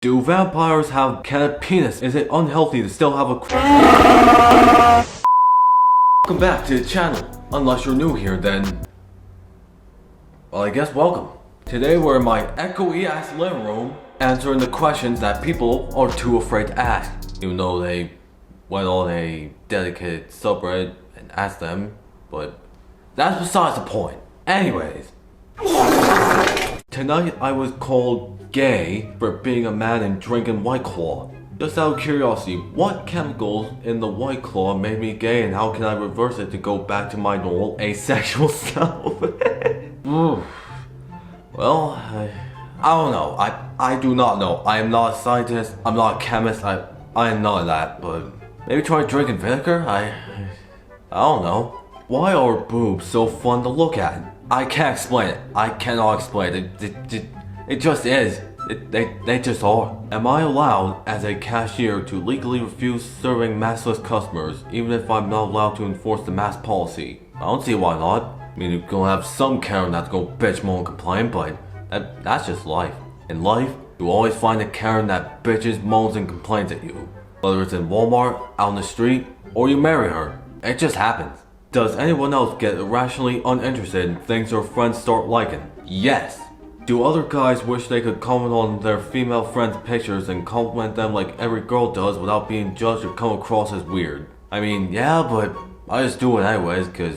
Do vampires have penis? Is it unhealthy to still have a Welcome back to the channel. Unless you're new here, then... well, I guess welcome. Today we're in my echoey-ass living room, answering the questions that people are too afraid to ask. Even though they went on a dedicated subreddit and asked them, but that's besides the point. Anyways. Tonight I was called gay for being a man and drinking White Claw. Just out of curiosity, what chemicals in the White Claw made me gay and how can I reverse it to go back to my normal asexual self? Well, I don't know. I do not know. I am not a scientist. I'm not a chemist. I am none of that, but maybe try drinking vinegar? I don't know. Why are boobs so fun to look at? I can't explain it. I cannot explain it. It just is. They just are. Am I allowed as a cashier to legally refuse serving maskless customers even if I'm not allowed to enforce the mask policy? I don't see why not. I mean, you're gonna have some Karen that's gonna bitch, moan, and complain, but that's just life. In life, you always find a Karen that bitches, moans, and complains at you. Whether it's in Walmart, out in the street, or you marry her. It just happens. Does anyone else get irrationally uninterested in things their friends start liking? Yes. Do other guys wish they could comment on their female friends' pictures and compliment them like every girl does without being judged or come across as weird? I mean, yeah, but I just do it anyways, cause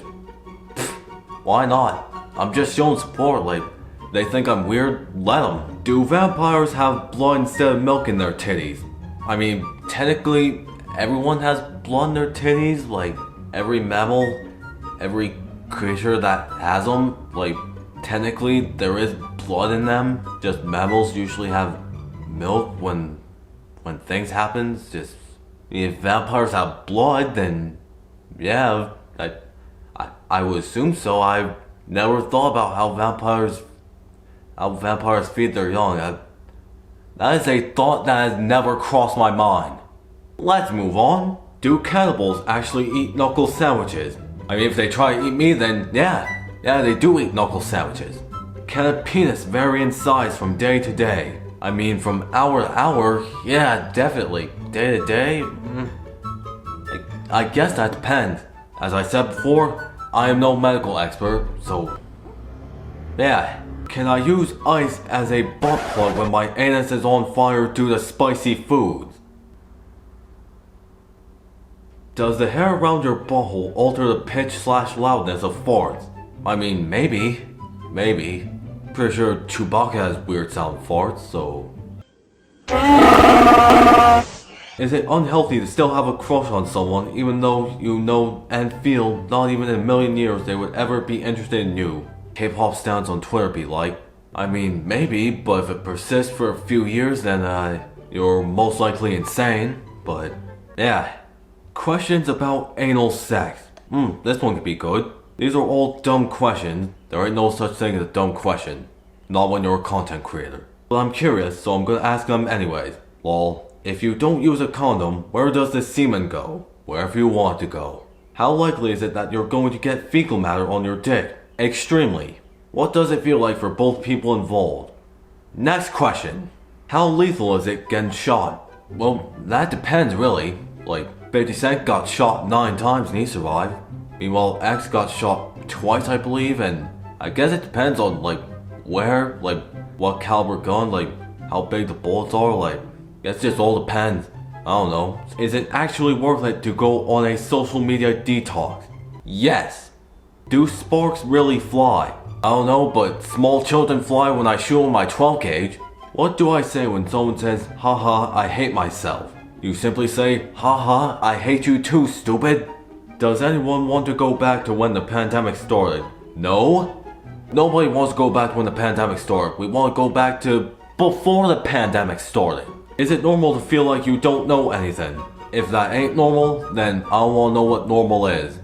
why not? I'm just showing support, like, they think I'm weird, let them. Do vampires have blood instead of milk in their titties? I mean, technically, everyone has blood in their titties, like, every mammal, every creature that has them, like, technically there is blood in them. Just mammals usually have milk when things happen. Just, if vampires have blood, then yeah, I would assume so. I never thought about how vampires feed their young. That is a thought that has never crossed my mind. Let's move on. Do cannibals actually eat knuckle sandwiches? I mean, if they try to eat me, then yeah, they do eat knuckle sandwiches. Can a penis vary in size from day to day? I mean, from hour to hour, yeah, definitely. Day to day? I guess that depends. As I said before, I am no medical expert, so yeah. Can I use ice as a butt plug when my anus is on fire due to spicy foods? Does the hair around your butthole alter the pitch/loudness of farts? I mean, maybe. Pretty sure Chewbacca has weird sound farts, so... Is it unhealthy to still have a crush on someone even though you know and feel not even in a million years they would ever be interested in you? K-pop stans on Twitter be like. I mean, maybe, but if it persists for a few years then you're most likely insane, but yeah. Questions about anal sex. This one could be good. These are all dumb questions. There ain't no such thing as a dumb question. Not when you're a content creator. But I'm curious, so I'm gonna ask them anyways. Lol. If you don't use a condom, where does the semen go? Wherever you want to go. How likely is it that you're going to get fecal matter on your dick? Extremely. What does it feel like for both people involved? Next question. How lethal is it getting shot? Well, that depends really. Like, 50 Cent got shot 9 times and he survived. Meanwhile, X got shot twice, I believe, and I guess it depends on, like, where, like, what caliber gun, like, how big the bullets are, like, it just all depends. I don't know. Is it actually worth it to go on a social media detox? Yes. Do sparks really fly? I don't know, but small children fly when I shoot on my 12 gauge. What do I say when someone says, haha, I hate myself? You simply say, haha, I hate you too, stupid. Does anyone want to go back to when the pandemic started? No? Nobody wants to go back to when the pandemic started. We want to go back to before the pandemic started. Is it normal to feel like you don't know anything? If that ain't normal, then I don't want to know what normal is.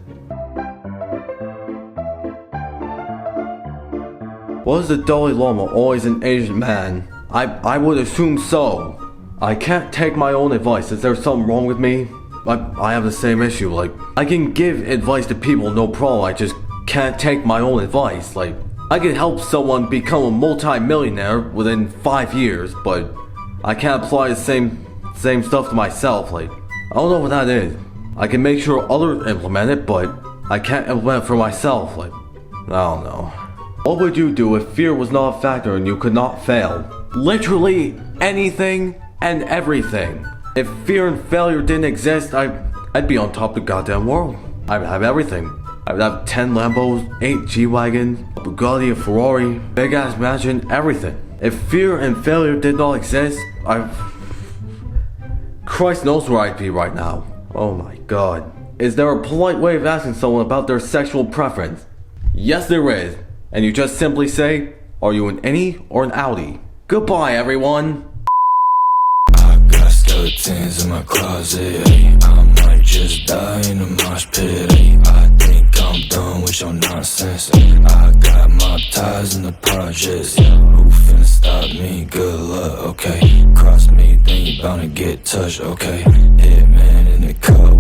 Was the Dalai Lama always an Asian man? I would assume so. I can't take my own advice. Is there something wrong with me? I have the same issue. Like, I can give advice to people, no problem. I just can't take my own advice. Like, I can help someone become a multi-millionaire within 5 years, but I can't apply the same stuff to myself. Like, I don't know what that is. I can make sure others implement it, but I can't implement it for myself. Like, I don't know. What would you do if fear was not a factor and you could not fail? Literally anything and everything. If fear and failure didn't exist, I'd be on top of the goddamn world. I'd have everything. I would have 10 Lambos, 8 G-Wagons, a Bugatti, a Ferrari, big ass mansion, everything. If fear and failure did not exist, Christ knows where I'd be right now. Oh my god. Is there a polite way of asking someone about their sexual preference? Yes, there is. And you just simply say, are you an innie or an outie? Goodbye, everyone. I got skeletons in my closet, ay. I might just die in a mosh pit, ay. I think I'm done with your nonsense, ay. I got mob ties in the projects, yeah. Who finna stop me? Good luck, okay. Cross me, then you bound to get touched, okay. Hitman in the cup